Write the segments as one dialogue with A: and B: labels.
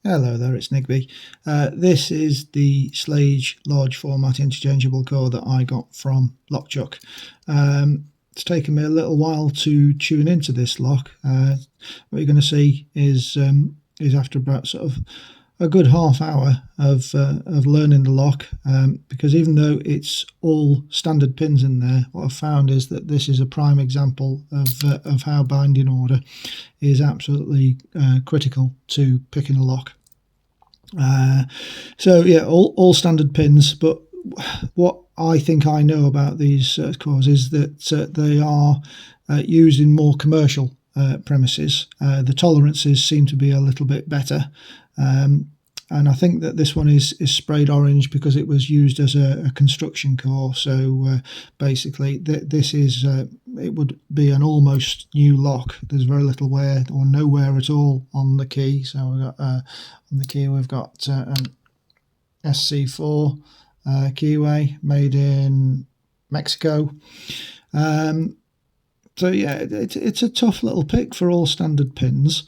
A: Hello there, it's Nigby. This is the Schlage large format interchangeable core that I got from LockChuck. It's taken me a little while to tune into this lock. What you're going to see is after about sort of a good half hour of learning the lock, because even though it's all standard pins in there, what I've found is that this is a prime example of how binding order is absolutely critical to picking a lock. So yeah, all standard pins, but what I think I know about these cores is that they are used in more commercial premises. The tolerances seem to be a little bit better, and I think that this one is sprayed orange because it was used as a construction core. So basically, this is it would be an almost new lock. There's very little wear or no wear at all on the key. So we've got on the key we've got an SC4 keyway made in Mexico. So yeah, it's a tough little pick for all standard pins.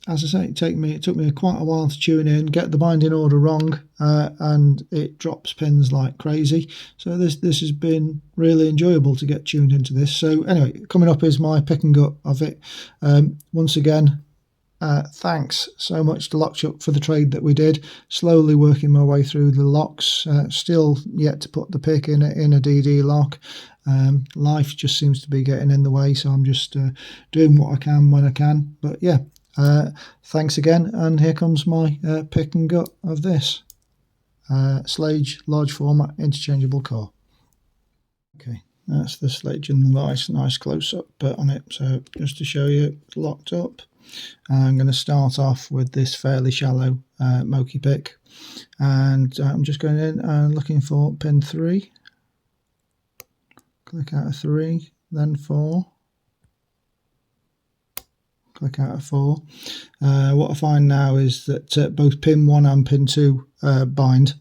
A: As I say, it took me quite a while to tune in, get the binding order wrong, and it drops pins like crazy. So this has been really enjoyable to get tuned into this. So anyway, coming up is my pick and gut of it. Once again, thanks so much to LockChuck for the trade that we did. Slowly working my way through the locks. Still yet to put the pick in a DD lock. Life just seems to be getting in the way, so I'm just doing what I can when I can. But yeah. Thanks again, and here comes my pick and gut of this Schlage large format interchangeable core. Okay, that's the Schlage in the nice close up on it. So just to show you, it's locked up. I'm going to start off with this fairly shallow Moki pick, and I'm just going in and looking for pin 3. Click out of 3, then 4. Click out of 4. What I find now is that both pin 1 and pin 2 bind,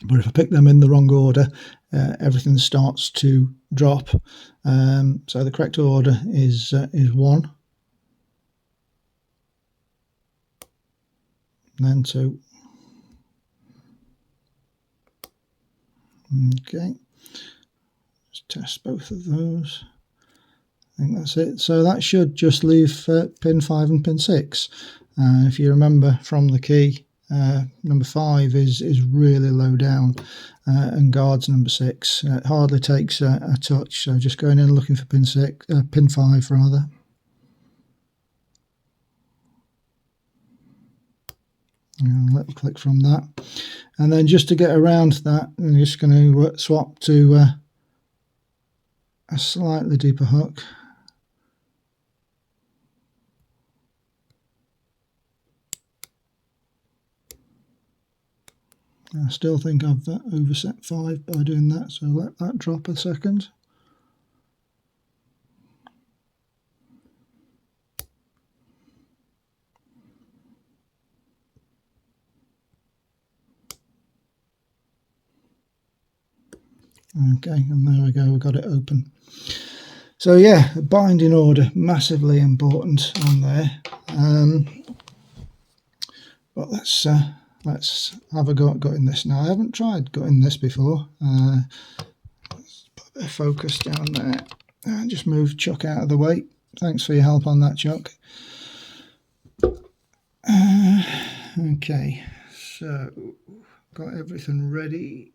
A: but if I pick them in the wrong order, everything starts to drop. So the correct order is 1, then 2. Okay, just test both of those. I think that's it. So that should just leave pin 5 and pin 6. If you remember from the key, number 5 is really low down and guards number 6. It hardly takes a touch. So just going in and looking for pin 5 rather. And a little click from that, and then just to get around that, I'm just going to swap to a slightly deeper hook. I still think I've overset 5 by doing that, so let that drop a second. Okay, and there we go, we've got it open. So yeah, binding order, massively important on there. But let's have a go at gutting this now. I haven't tried gutting this before. Let's put a bit of focus down there and just move Chuck out of the way. Thanks for your help on that, Chuck. Okay, so got everything ready.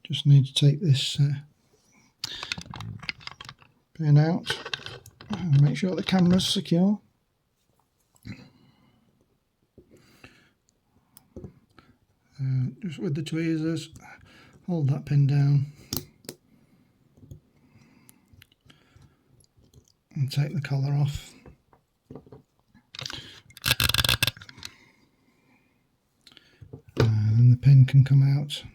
A: Just need to take this pin out and make sure the camera's secure. Just with the tweezers, hold that pin down and take the collar off. And the pin can come out.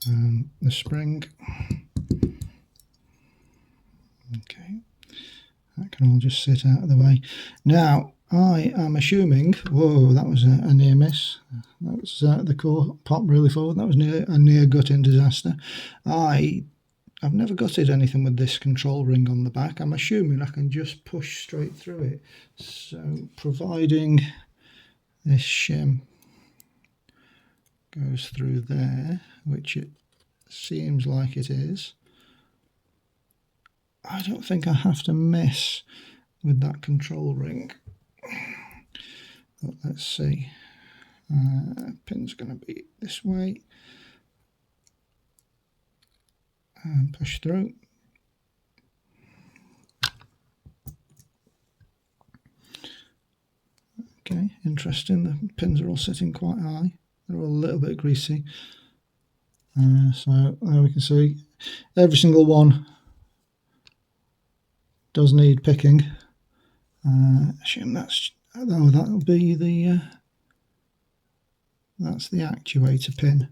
A: And the spring. Okay, that can all just sit out of the way. Now, I am assuming, whoa, that was a near miss. That was the core popped really forward. That was a near gutting disaster. I I've never gutted anything with this control ring on the back. I'm assuming I can just push straight through it. So providing this shim goes through there, which it seems like it is, I don't think I have to mess with that control ring. But let's see. Pin's going to be this way. And push through. Okay, interesting. The pins are all sitting quite high. They're all a little bit greasy. So there we can see every single one does need picking. Assume that's, oh, that'll be the that's the actuator pin.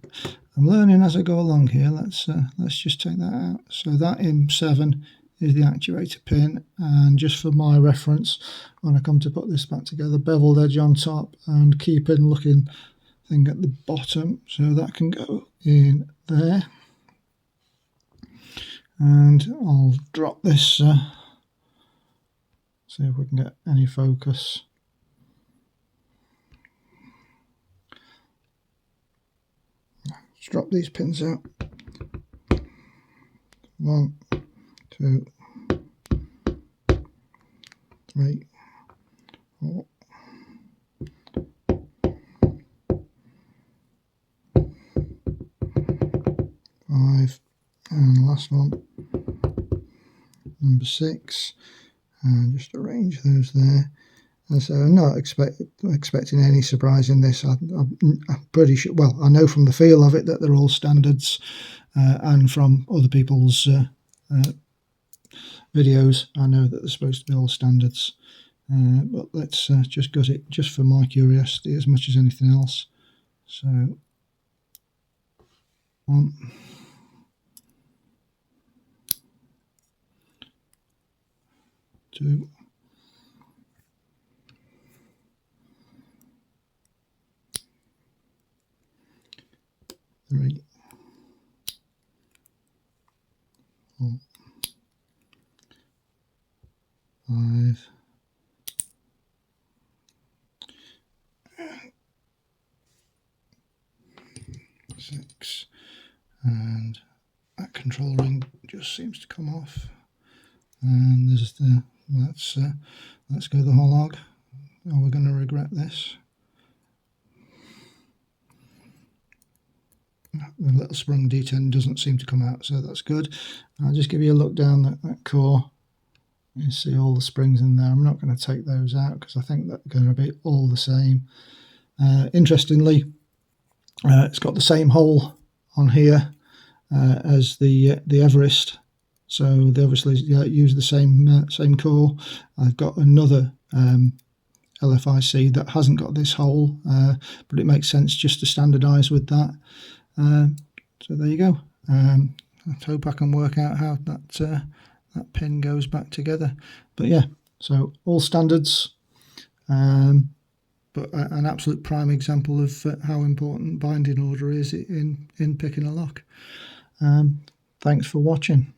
A: I'm learning as I go along here. Let's just take that out. So that M7 is the actuator pin, and just for my reference, when I come to put this back together, beveled edge on top and key pin looking thing at the bottom, so that can go in there. And I'll drop this, see if we can get any focus. Let's drop these pins out. 1, 2, 3, 4, 5, and the last one, number 6, and just arrange those there. And so I'm not expecting any surprise in this. I'm pretty sure, well, I know from the feel of it that they're all standards, and from other people's videos I know that they're supposed to be all standards, but let's just gut it just for my curiosity as much as anything else. So 1, 2, 3, 4, 5, 6, and that control ring just seems to come off, and there's the, let's go the whole hog. Oh, we're going to regret this. The little sprung D10 doesn't seem to come out, so that's good. I'll just give you a look down that core. You see all the springs in there. I'm not going to take those out because I think they're going to be all the same. Interestingly, it's got the same hole on here as the Everest, so they obviously use the same core. I've got another LFIC that hasn't got this hole, but it makes sense just to standardise with that. So there you go. I hope I can work out how that pin goes back together. But yeah, so all standards, but an absolute prime example of how important binding order is in picking a lock. Thanks for watching.